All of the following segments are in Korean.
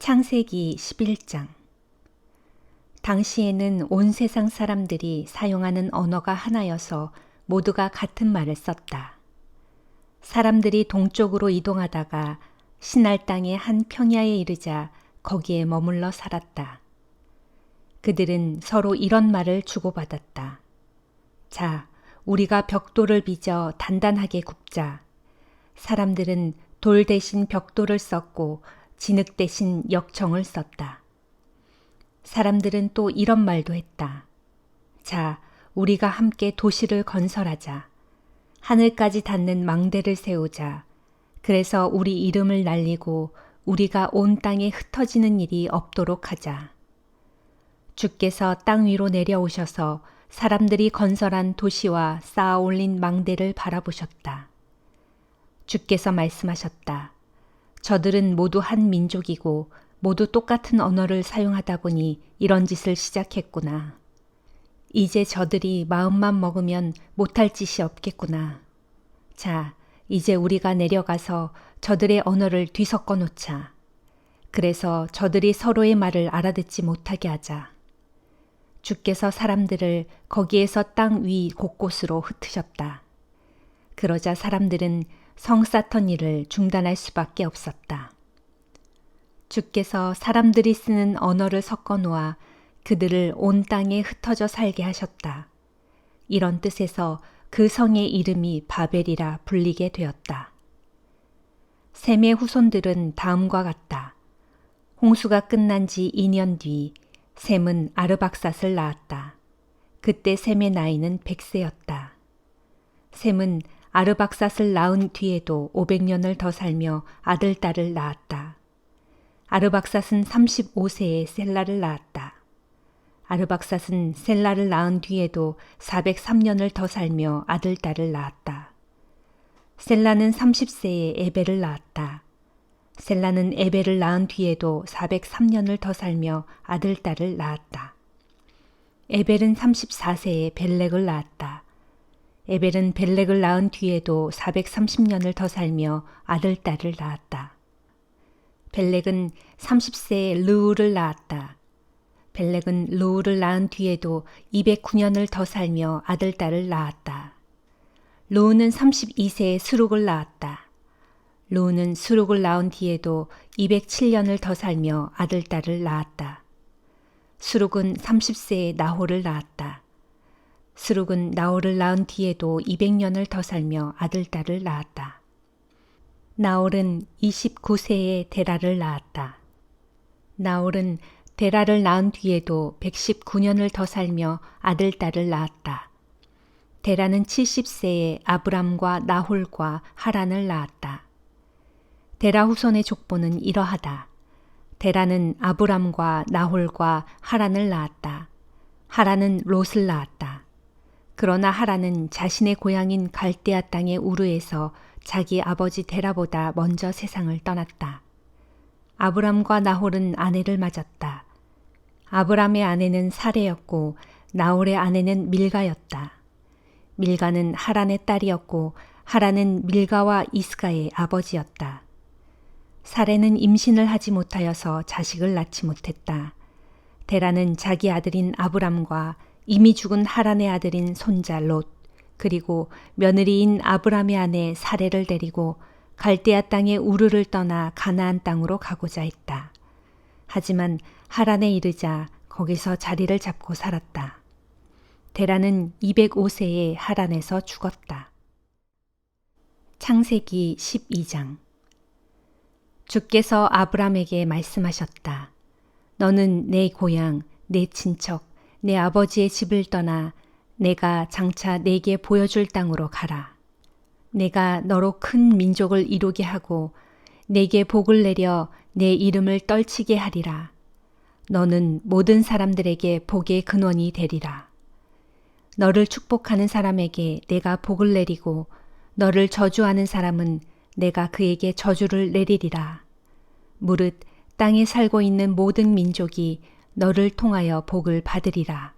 창세기 11장. 당시에는 온 세상 사람들이 사용하는 언어가 하나여서 모두가 같은 말을 썼다. 사람들이 동쪽으로 이동하다가 시날 땅의 한 평야에 이르자 거기에 머물러 살았다. 그들은 서로 이런 말을 주고받았다. 자, 우리가 벽돌을 빚어 단단하게 굽자. 사람들은 돌 대신 벽돌을 썼고 진흙 대신 역청을 썼다. 사람들은 또 이런 말도 했다. 자, 우리가 함께 도시를 건설하자. 하늘까지 닿는 망대를 세우자. 그래서 우리 이름을 날리고 우리가 온 땅에 흩어지는 일이 없도록 하자. 주께서 땅 위로 내려오셔서 사람들이 건설한 도시와 쌓아 올린 망대를 바라보셨다. 주께서 말씀하셨다. 저들은 모두 한 민족이고 모두 똑같은 언어를 사용하다 보니 이런 짓을 시작했구나. 이제 저들이 마음만 먹으면 못할 짓이 없겠구나. 자, 이제 우리가 내려가서 저들의 언어를 뒤섞어 놓자. 그래서 저들이 서로의 말을 알아듣지 못하게 하자. 주께서 사람들을 거기에서 땅 위 곳곳으로 흩으셨다. 그러자 사람들은 성 쌓던 일을 중단할 수밖에 없었다. 주께서 사람들이 쓰는 언어를 섞어 놓아 그들을 온 땅에 흩어져 살게 하셨다. 이런 뜻에서 그 성의 이름이 바벨이라 불리게 되었다. 셈의 후손들은 다음과 같다. 홍수가 끝난 지 2년 뒤 셈은 아르박삿을 낳았다. 그때 셈의 나이는 100세였다. 셈은 아르박삿을 낳은 뒤에도 500년을 더 살며 아들, 딸을 낳았다. 아르박삿은 35세에 셀라를 낳았다. 아르박삿은 셀라를 낳은 뒤에도 403년을 더 살며 아들, 딸을 낳았다. 셀라는 30세에 에벨을 낳았다. 셀라는 에벨을 낳은 뒤에도 403년을 더 살며 아들, 딸을 낳았다. 에벨은 34세에 벨렉을 낳았다. 에벨은 벨렉을 낳은 뒤에도 430년을 더 살며 아들, 딸을 낳았다. 벨렉은 30세에 르우를 낳았다. 벨렉은 르우를 낳은 뒤에도 209년을 더 살며 아들, 딸을 낳았다. 르우는 32세에 스룩을 낳았다. 르우는 스룩을 낳은 뒤에도 207년을 더 살며 아들, 딸을 낳았다. 스룩은 30세에 나홀을 낳았다. 스룩은 나홀을 낳은 뒤에도 200년을 더 살며 아들, 딸을 낳았다. 나홀은 29세에 데라를 낳았다. 나홀은 데라를 낳은 뒤에도 119년을 더 살며 아들, 딸을 낳았다. 데라는 70세에 아브람과 나홀과 하란을 낳았다. 데라 후손의 족보는 이러하다. 데라는 아브람과 나홀과 하란을 낳았다. 하란은 롯을 낳았다. 그러나 하란은 자신의 고향인 갈대아 땅의 우르에서 자기 아버지 데라보다 먼저 세상을 떠났다. 아브람과 나홀은 아내를 맞았다. 아브람의 아내는 사레였고 나홀의 아내는 밀가였다. 밀가는 하란의 딸이었고 하란은 밀가와 이스가의 아버지였다. 사레는 임신을 하지 못하여서 자식을 낳지 못했다. 데라는 자기 아들인 아브람과 이미 죽은 하란의 아들인 손자 롯, 그리고 며느리인 아브람의 아내 사레를 데리고 갈대아 땅의 우르를 떠나 가나안 땅으로 가고자 했다. 하지만 하란에 이르자 거기서 자리를 잡고 살았다. 데라는 205세에 하란에서 죽었다. 창세기 12장. 주께서 아브람에게 말씀하셨다. 너는 내 고향, 내 친척, 내 아버지의 집을 떠나 내가 장차 네게 보여줄 땅으로 가라. 내가 너로 큰 민족을 이루게 하고 네게 복을 내려 내 이름을 떨치게 하리라. 너는 모든 사람들에게 복의 근원이 되리라. 너를 축복하는 사람에게 내가 복을 내리고 너를 저주하는 사람은 내가 그에게 저주를 내리리라. 무릇 땅에 살고 있는 모든 민족이 너를 통하여 복을 받으리라.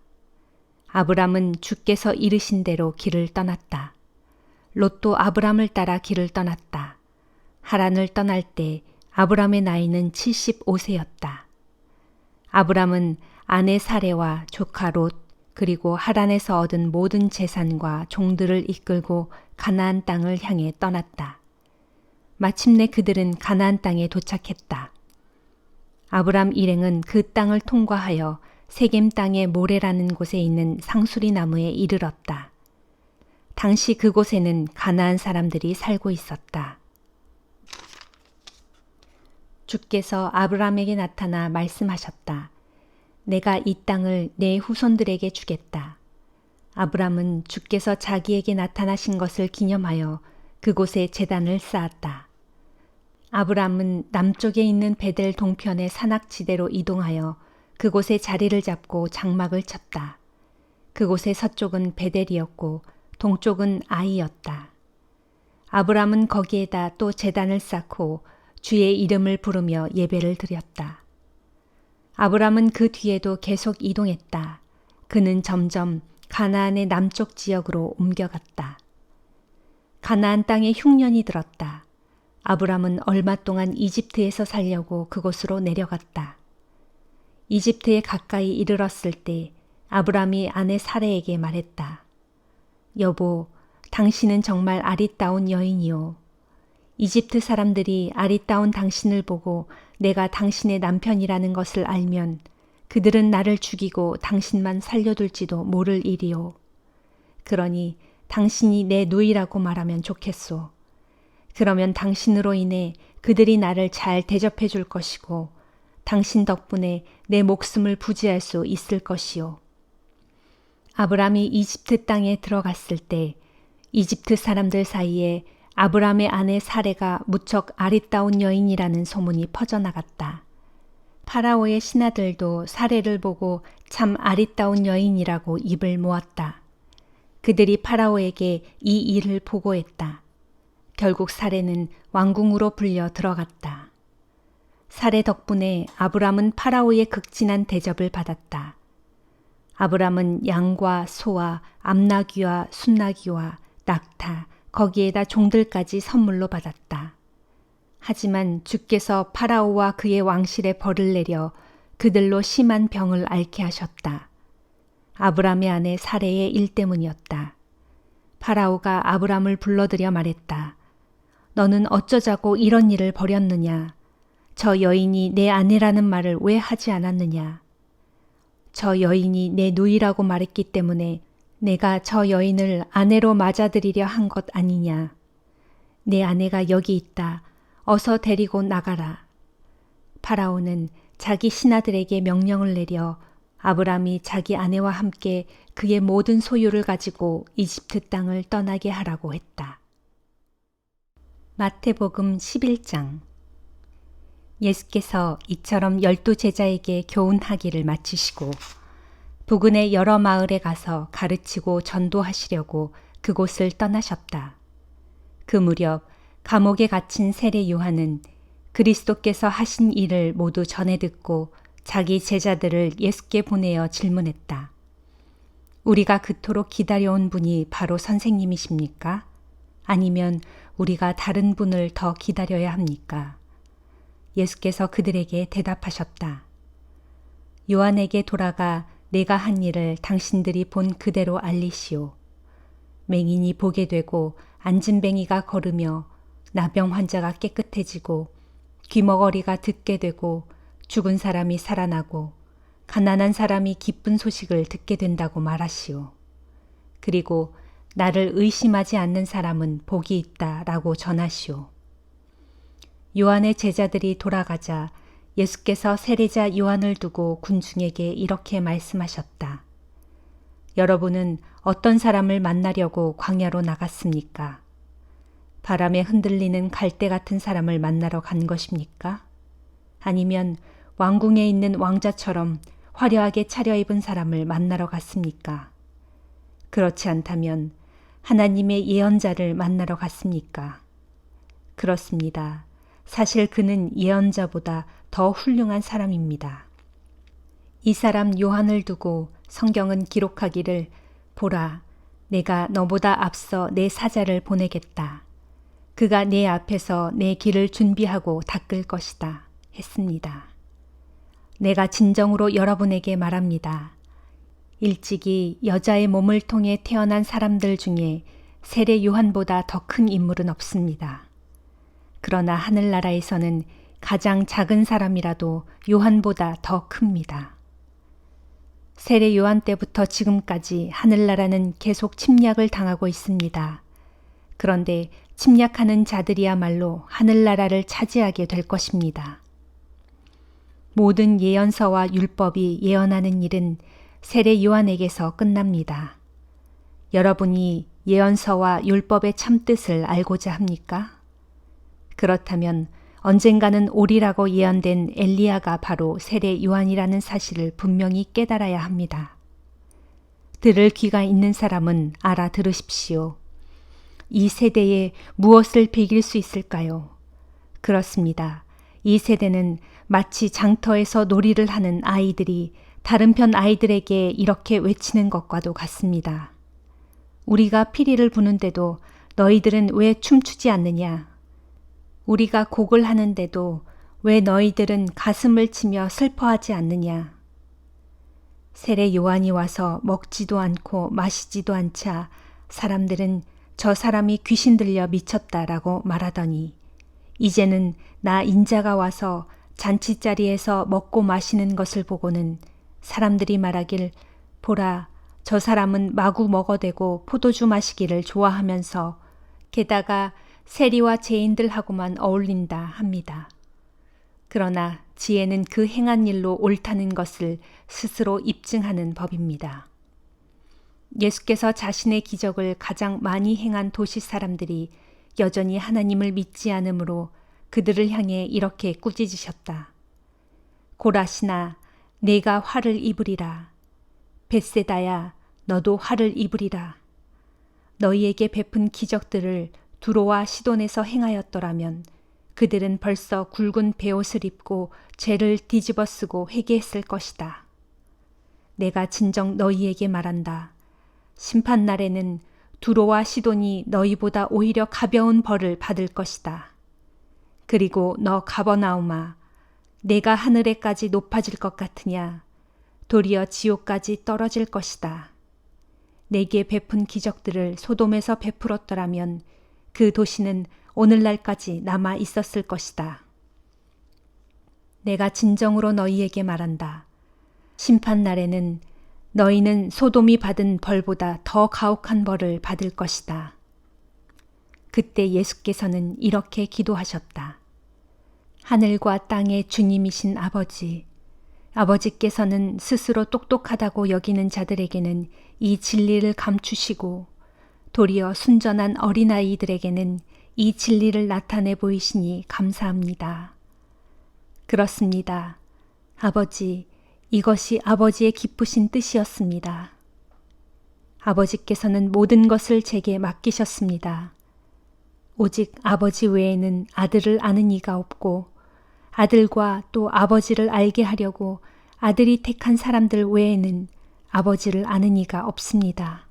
아브람은 주께서 이르신 대로 길을 떠났다. 롯도 아브람을 따라 길을 떠났다. 하란을 떠날 때 아브람의 나이는 75세였다. 아브람은 아내 사레와 조카 롯 그리고 하란에서 얻은 모든 재산과 종들을 이끌고 가나안 땅을 향해 떠났다. 마침내 그들은 가나안 땅에 도착했다. 아브람 일행은 그 땅을 통과하여 세겜 땅의 모레라는 곳에 있는 상수리 나무에 이르렀다. 당시 그곳에는 가나안 사람들이 살고 있었다. 주께서 아브람에게 나타나 말씀하셨다. 내가 이 땅을 내 후손들에게 주겠다. 아브람은 주께서 자기에게 나타나신 것을 기념하여 그곳에 제단을 쌓았다. 아브람은 남쪽에 있는 베델 동편의 산악지대로 이동하여 그곳에 자리를 잡고 장막을 쳤다. 그곳의 서쪽은 베델이었고 동쪽은 아이였다. 아브람은 거기에다 또 제단을 쌓고 주의 이름을 부르며 예배를 드렸다. 아브람은 그 뒤에도 계속 이동했다. 그는 점점 가나안의 남쪽 지역으로 옮겨갔다. 가나안 땅에 흉년이 들었다. 아브람은 얼마 동안 이집트에서 살려고 그곳으로 내려갔다. 이집트에 가까이 이르렀을 때 아브람이 아내 사레에게 말했다. 여보, 당신은 정말 아리따운 여인이요. 이집트 사람들이 아리따운 당신을 보고 내가 당신의 남편이라는 것을 알면 그들은 나를 죽이고 당신만 살려둘지도 모를 일이요. 그러니 당신이 내 누이라고 말하면 좋겠소. 그러면 당신으로 인해 그들이 나를 잘 대접해 줄 것이고 당신 덕분에 내 목숨을 부지할 수 있을 것이요. 아브람이 이집트 땅에 들어갔을 때 이집트 사람들 사이에 아브람의 아내 사레가 무척 아리따운 여인이라는 소문이 퍼져나갔다. 파라오의 신하들도 사레를 보고 참 아리따운 여인이라고 입을 모았다. 그들이 파라오에게 이 일을 보고했다. 결국 사레는 왕궁으로 불려 들어갔다. 사레 덕분에 아브람은 파라오의 극진한 대접을 받았다. 아브람은 양과 소와 암나귀와 순나귀와 낙타, 거기에다 종들까지 선물로 받았다. 하지만 주께서 파라오와 그의 왕실에 벌을 내려 그들로 심한 병을 앓게 하셨다. 아브람의 아내 사레의 일 때문이었다. 파라오가 아브람을 불러들여 말했다. 너는 어쩌자고 이런 일을 벌였느냐? 저 여인이 내 아내라는 말을 왜 하지 않았느냐? 저 여인이 내 누이라고 말했기 때문에 내가 저 여인을 아내로 맞아들이려 한 것 아니냐. 내 아내가 여기 있다. 어서 데리고 나가라. 파라오는 자기 신하들에게 명령을 내려 아브람이 자기 아내와 함께 그의 모든 소유를 가지고 이집트 땅을 떠나게 하라고 했다. 마태복음 11장. 예수께서 이처럼 12 제자에게 교훈하기를 마치시고 부근의 여러 마을에 가서 가르치고 전도하시려고 그곳을 떠나셨다. 그 무렵 감옥에 갇힌 세례 요한은 그리스도께서 하신 일을 모두 전해 듣고 자기 제자들을 예수께 보내어 질문했다. 우리가 그토록 기다려온 분이 바로 선생님이십니까? 아니면 우리가 다른 분을 더 기다려야 합니까? 예수께서 그들에게 대답하셨다. 요한에게 돌아가 내가 한 일을 당신들이 본 그대로 알리시오. 맹인이 보게 되고 안진뱅이가 걸으며 나병 환자가 깨끗해지고 귀머거리가 듣게 되고 죽은 사람이 살아나고 가난한 사람이 기쁜 소식을 듣게 된다고 말하시오. 그리고 나를 의심하지 않는 사람은 복이 있다라고 전하시오. 요한의 제자들이 돌아가자 예수께서 세례자 요한을 두고 군중에게 이렇게 말씀하셨다. 여러분은 어떤 사람을 만나려고 광야로 나갔습니까? 바람에 흔들리는 갈대 같은 사람을 만나러 간 것입니까? 아니면 왕궁에 있는 왕자처럼 화려하게 차려입은 사람을 만나러 갔습니까? 그렇지 않다면 하나님의 예언자를 만나러 갔습니까? 그렇습니다. 사실 그는 예언자보다 더 훌륭한 사람입니다. 이 사람 요한을 두고 성경은 기록하기를 보라, 내가 너보다 앞서 내 사자를 보내겠다. 그가 내 앞에서 내 길을 준비하고 닦을 것이다 했습니다. 내가 진정으로 여러분에게 말합니다. 일찍이 여자의 몸을 통해 태어난 사람들 중에 세례 요한보다 더 큰 인물은 없습니다. 그러나 하늘나라에서는 가장 작은 사람이라도 요한보다 더 큽니다. 세례 요한 때부터 지금까지 하늘나라는 계속 침략을 당하고 있습니다. 그런데 침략하는 자들이야말로 하늘나라를 차지하게 될 것입니다. 모든 예언서와 율법이 예언하는 일은 세례 요한에게서 끝납니다. 여러분이 예언서와 율법의 참뜻을 알고자 합니까? 그렇다면 언젠가는 오리라고 예언된 엘리야가 바로 세례 요한이라는 사실을 분명히 깨달아야 합니다. 들을 귀가 있는 사람은 알아들으십시오. 이 세대에 무엇을 배길 수 있을까요? 그렇습니다. 이 세대는 마치 장터에서 놀이를 하는 아이들이 다른 편 아이들에게 이렇게 외치는 것과도 같습니다. 우리가 피리를 부는데도 너희들은 왜 춤추지 않느냐? 우리가 곡을 하는데도 왜 너희들은 가슴을 치며 슬퍼하지 않느냐? 세례 요한이 와서 먹지도 않고 마시지도 않자 사람들은 저 사람이 귀신 들려 미쳤다라고 말하더니 이제는 나 인자가 와서 잔치자리에서 먹고 마시는 것을 보고는 사람들이 말하길 보라 저 사람은 마구 먹어대고 포도주 마시기를 좋아하면서 게다가 세리와 죄인들하고만 어울린다 합니다. 그러나 지혜는 그 행한 일로 옳다는 것을 스스로 입증하는 법입니다. 예수께서 자신의 기적을 가장 많이 행한 도시 사람들이 여전히 하나님을 믿지 않으므로 그들을 향해 이렇게 꾸짖으셨다. 고라시나 내가 화를 입으리라. 벳세다야 너도 화를 입으리라. 너희에게 베푼 기적들을 두로와 시돈에서 행하였더라면 그들은 벌써 굵은 베옷을 입고 죄를 뒤집어 쓰고 회개했을 것이다. 내가 진정 너희에게 말한다. 심판날에는 두로와 시돈이 너희보다 오히려 가벼운 벌을 받을 것이다. 그리고 너 가버나움아, 내가 하늘에까지 높아질 것 같으냐? 도리어 지옥까지 떨어질 것이다. 내게 베푼 기적들을 소돔에서 베풀었더라면 그 도시는 오늘날까지 남아 있었을 것이다. 내가 진정으로 너희에게 말한다. 심판날에는 너희는 소돔이 받은 벌보다 더 가혹한 벌을 받을 것이다. 그때 예수께서는 이렇게 기도하셨다. 하늘과 땅의 주님이신 아버지, 아버지께서는 스스로 똑똑하다고 여기는 자들에게는 이 진리를 감추시고 도리어 순전한 어린아이들에게는 이 진리를 나타내 보이시니 감사합니다. 그렇습니다. 아버지, 이것이 아버지의 기쁘신 뜻이었습니다. 아버지께서는 모든 것을 제게 맡기셨습니다. 오직 아버지 외에는 아들을 아는 이가 없고 아들과 또 아버지를 알게 하려고 아들이 택한 사람들 외에는 아버지를 아는 이가 없습니다.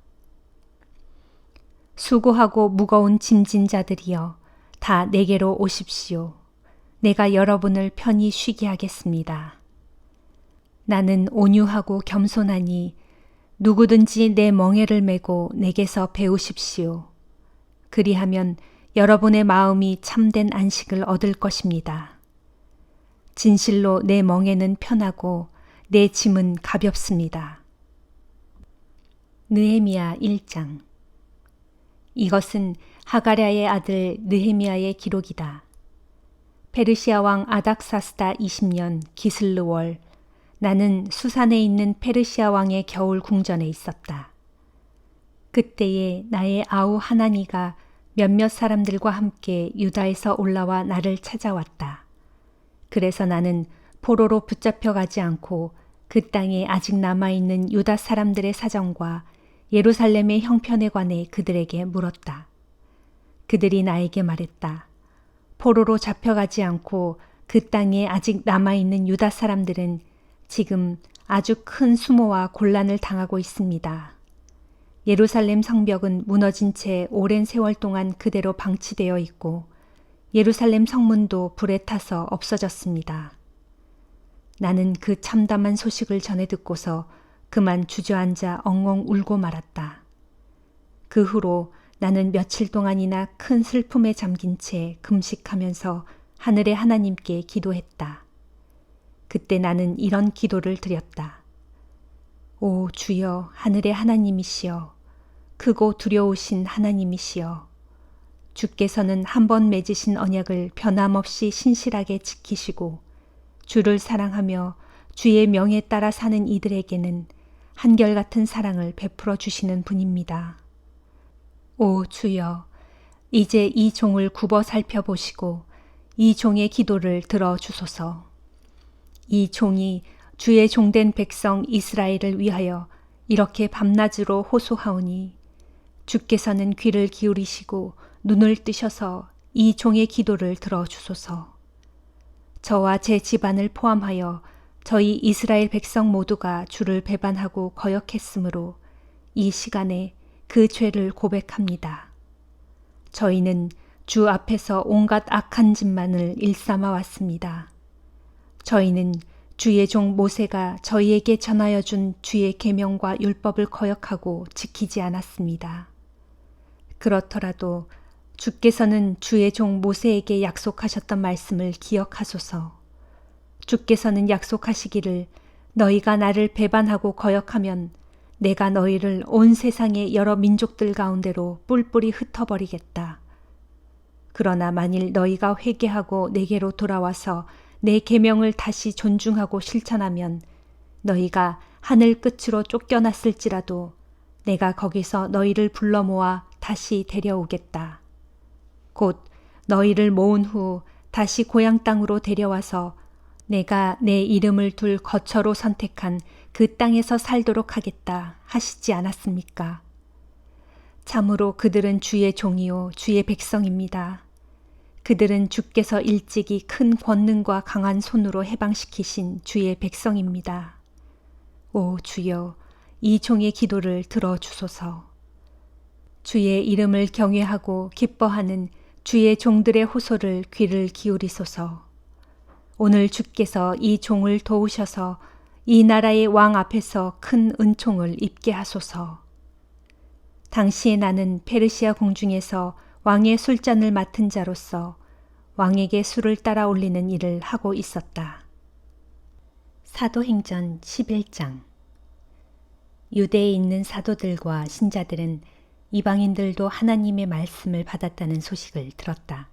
수고하고 무거운 짐진 자들이여 다 내게로 오십시오. 내가 여러분을 편히 쉬게 하겠습니다. 나는 온유하고 겸손하니 누구든지 내 멍에를 메고 내게서 배우십시오. 그리하면 여러분의 마음이 참된 안식을 얻을 것입니다. 진실로 내 멍에는 편하고 내 짐은 가볍습니다. 느헤미야 1장. 이것은 하가랴의 아들 느헤미야의 기록이다. 페르시아 왕 아닥사스다 20년 기슬르월 나는 수산에 있는 페르시아 왕의 겨울 궁전에 있었다. 그때에 나의 아우 하나니가 몇몇 사람들과 함께 유다에서 올라와 나를 찾아왔다. 그래서 나는 포로로 붙잡혀가지 않고 그 땅에 아직 남아있는 유다 사람들의 사정과 예루살렘의 형편에 관해 그들에게 물었다. 그들이 나에게 말했다. 포로로 잡혀가지 않고 그 땅에 아직 남아있는 유다 사람들은 지금 아주 큰 수모와 곤란을 당하고 있습니다. 예루살렘 성벽은 무너진 채 오랜 세월 동안 그대로 방치되어 있고 예루살렘 성문도 불에 타서 없어졌습니다. 나는 그 참담한 소식을 전해 듣고서 그만 주저앉아 엉엉 울고 말았다. 그 후로 나는 며칠 동안이나 큰 슬픔에 잠긴 채 금식하면서 하늘의 하나님께 기도했다. 그때 나는 이런 기도를 드렸다. 오 주여 하늘의 하나님이시여, 크고 두려우신 하나님이시여, 주께서는 한 번 맺으신 언약을 변함없이 신실하게 지키시고 주를 사랑하며 주의 명에 따라 사는 이들에게는 한결같은 사랑을 베풀어 주시는 분입니다. 오 주여, 이제 이 종을 굽어 살펴보시고 이 종의 기도를 들어주소서. 이 종이 주의 종된 백성 이스라엘을 위하여 이렇게 밤낮으로 호소하오니 주께서는 귀를 기울이시고 눈을 뜨셔서 이 종의 기도를 들어주소서. 저와 제 집안을 포함하여 저희 이스라엘 백성 모두가 주를 배반하고 거역했으므로 이 시간에 그 죄를 고백합니다. 저희는 주 앞에서 온갖 악한 짓만을 일삼아 왔습니다. 저희는 주의 종 모세가 저희에게 전하여 준 주의 계명과 율법을 거역하고 지키지 않았습니다. 그렇더라도 주께서는 주의 종 모세에게 약속하셨던 말씀을 기억하소서. 주께서는 약속하시기를 너희가 나를 배반하고 거역하면 내가 너희를 온 세상의 여러 민족들 가운데로 뿔뿔이 흩어버리겠다. 그러나 만일 너희가 회개하고 내게로 돌아와서 내 계명을 다시 존중하고 실천하면 너희가 하늘 끝으로 쫓겨났을지라도 내가 거기서 너희를 불러 모아 다시 데려오겠다. 곧 너희를 모은 후 다시 고향 땅으로 데려와서 내가 내 이름을 둘 거처로 선택한 그 땅에서 살도록 하겠다 하시지 않았습니까? 참으로 그들은 주의 종이요 주의 백성입니다. 그들은 주께서 일찍이 큰 권능과 강한 손으로 해방시키신 주의 백성입니다. 오 주여, 이 종의 기도를 들어주소서. 주의 이름을 경외하고 기뻐하는 주의 종들의 호소를 귀를 기울이소서. 오늘 주께서 이 종을 도우셔서 이 나라의 왕 앞에서 큰 은총을 입게 하소서. 당시에 나는 페르시아 공중에서 왕의 술잔을 맡은 자로서 왕에게 술을 따라 올리는 일을 하고 있었다. 사도행전 11장. 유대에 있는 사도들과 신자들은 이방인들도 하나님의 말씀을 받았다는 소식을 들었다.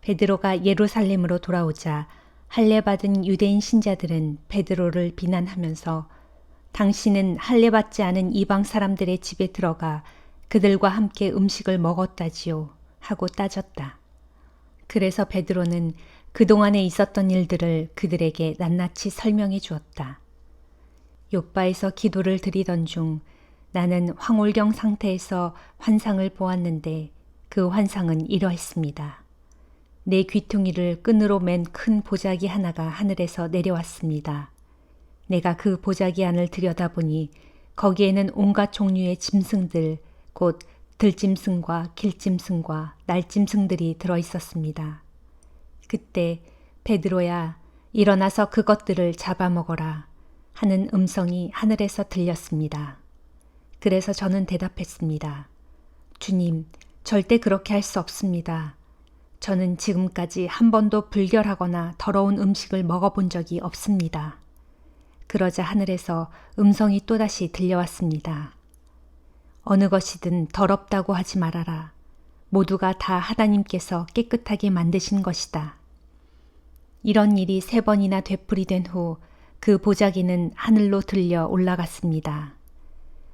베드로가 예루살렘으로 돌아오자 할례받은 유대인 신자들은 베드로를 비난하면서 당신은 할례받지 않은 이방 사람들의 집에 들어가 그들과 함께 음식을 먹었다지요 하고 따졌다. 그래서 베드로는 그동안에 있었던 일들을 그들에게 낱낱이 설명해 주었다. 욥바에서 기도를 드리던 중 나는 황홀경 상태에서 환상을 보았는데 그 환상은 이러했습니다. 내 귀퉁이를 끈으로 맨 큰 보자기 하나가 하늘에서 내려왔습니다. 내가 그 보자기 안을 들여다보니 거기에는 온갖 종류의 짐승들, 곧 들짐승과 길짐승과 날짐승들이 들어있었습니다. 그때 베드로야, 일어나서 그것들을 잡아먹어라 하는 음성이 하늘에서 들렸습니다. 그래서 저는 대답했습니다. 주님, 절대 그렇게 할 수 없습니다. 저는 지금까지 한 번도 불결하거나 더러운 음식을 먹어본 적이 없습니다. 그러자 하늘에서 음성이 또다시 들려왔습니다. 어느 것이든 더럽다고 하지 말아라. 모두가 다 하나님께서 깨끗하게 만드신 것이다. 이런 일이 3번이나 되풀이된 후 그 보자기는 하늘로 들려 올라갔습니다.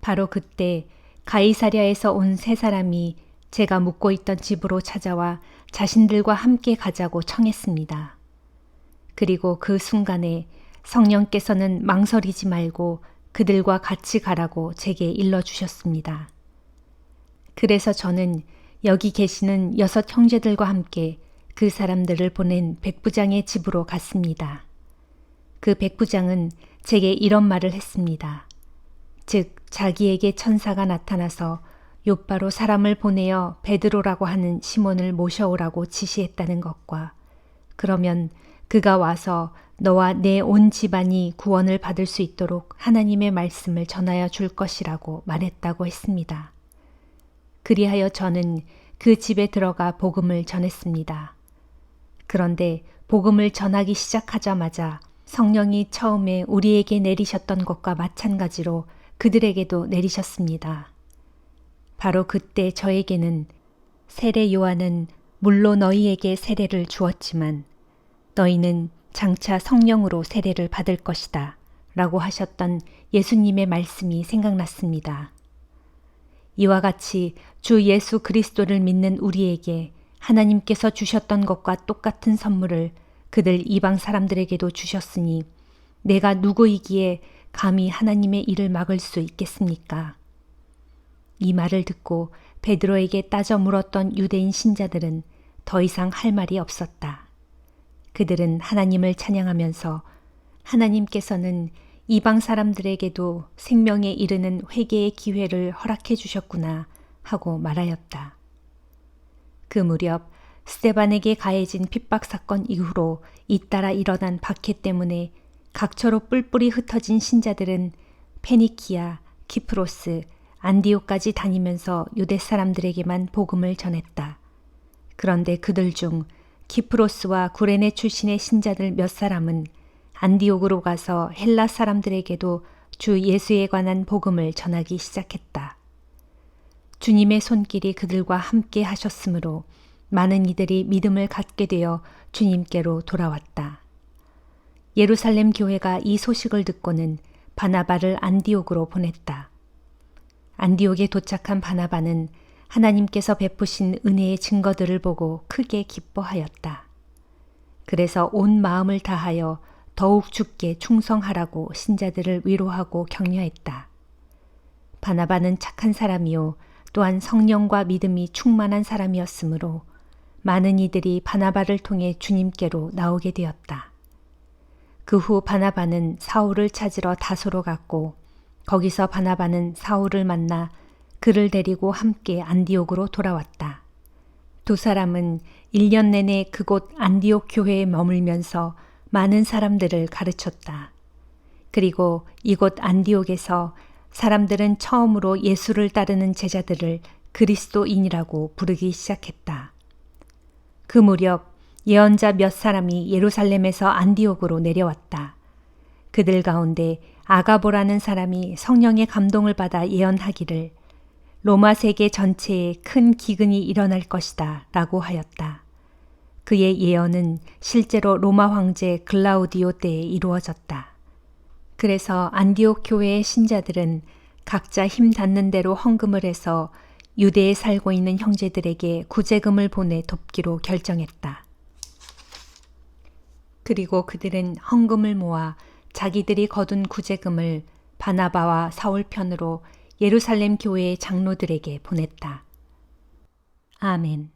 바로 그때 가이사랴에서 온 3사람이 제가 묵고 있던 집으로 찾아와 자신들과 함께 가자고 청했습니다. 그리고 그 순간에 성령께서는 망설이지 말고 그들과 같이 가라고 제게 일러주셨습니다. 그래서 저는 여기 계시는 6 형제들과 함께 그 사람들을 보낸 백부장의 집으로 갔습니다. 그 백부장은 제게 이런 말을 했습니다. 즉 자기에게 천사가 나타나서 욥바로 사람을 보내어 베드로라고 하는 시몬을 모셔오라고 지시했다는 것과 그러면 그가 와서 너와 내 온 집안이 구원을 받을 수 있도록 하나님의 말씀을 전하여 줄 것이라고 말했다고 했습니다. 그리하여 저는 그 집에 들어가 복음을 전했습니다. 그런데 복음을 전하기 시작하자마자 성령이 처음에 우리에게 내리셨던 것과 마찬가지로 그들에게도 내리셨습니다. 바로 그때 저에게는 세례 요한은 물로 너희에게 세례를 주었지만 너희는 장차 성령으로 세례를 받을 것이다 라고 하셨던 예수님의 말씀이 생각났습니다. 이와 같이 주 예수 그리스도를 믿는 우리에게 하나님께서 주셨던 것과 똑같은 선물을 그들 이방 사람들에게도 주셨으니 내가 누구이기에 감히 하나님의 일을 막을 수 있겠습니까? 이 말을 듣고 베드로에게 따져 물었던 유대인 신자들은 더 이상 할 말이 없었다. 그들은 하나님을 찬양하면서 하나님께서는 이방 사람들에게도 생명에 이르는 회개의 기회를 허락해 주셨구나 하고 말하였다. 그 무렵 스데반에게 가해진 핍박 사건 이후로 잇따라 일어난 박해 때문에 각처로 뿔뿔이 흩어진 신자들은 페니키아, 키프로스, 안디옥까지 다니면서 유대 사람들에게만 복음을 전했다. 그런데 그들 중 키프로스와 구레네 출신의 신자들 몇 사람은 안디옥으로 가서 헬라 사람들에게도 주 예수에 관한 복음을 전하기 시작했다. 주님의 손길이 그들과 함께 하셨으므로 많은 이들이 믿음을 갖게 되어 주님께로 돌아왔다. 예루살렘 교회가 이 소식을 듣고는 바나바를 안디옥으로 보냈다. 안디옥에 도착한 바나바는 하나님께서 베푸신 은혜의 증거들을 보고 크게 기뻐하였다. 그래서 온 마음을 다하여 더욱 주께 충성하라고 신자들을 위로하고 격려했다. 바나바는 착한 사람이요 또한 성령과 믿음이 충만한 사람이었으므로 많은 이들이 바나바를 통해 주님께로 나오게 되었다. 그 후 바나바는 사울을 찾으러 다소로 갔고 거기서 바나바는 사울을 만나 그를 데리고 함께 안디옥으로 돌아왔다. 두 사람은 1년 내내 그곳 안디옥 교회에 머물면서 많은 사람들을 가르쳤다. 그리고 이곳 안디옥에서 사람들은 처음으로 예수를 따르는 제자들을 그리스도인이라고 부르기 시작했다. 그 무렵 예언자 몇 사람이 예루살렘에서 안디옥으로 내려왔다. 그들 가운데 아가보라는 사람이 성령의 감동을 받아 예언하기를 로마 세계 전체에 큰 기근이 일어날 것이다 라고 하였다. 그의 예언은 실제로 로마 황제 글라우디오 때에 이루어졌다. 그래서 안디옥 교회의 신자들은 각자 힘 닿는 대로 헌금을 해서 유대에 살고 있는 형제들에게 구제금을 보내 돕기로 결정했다. 그리고 그들은 헌금을 모아 자기들이 거둔 구제금을 바나바와 사울 편으로 예루살렘 교회의 장로들에게 보냈다. 아멘.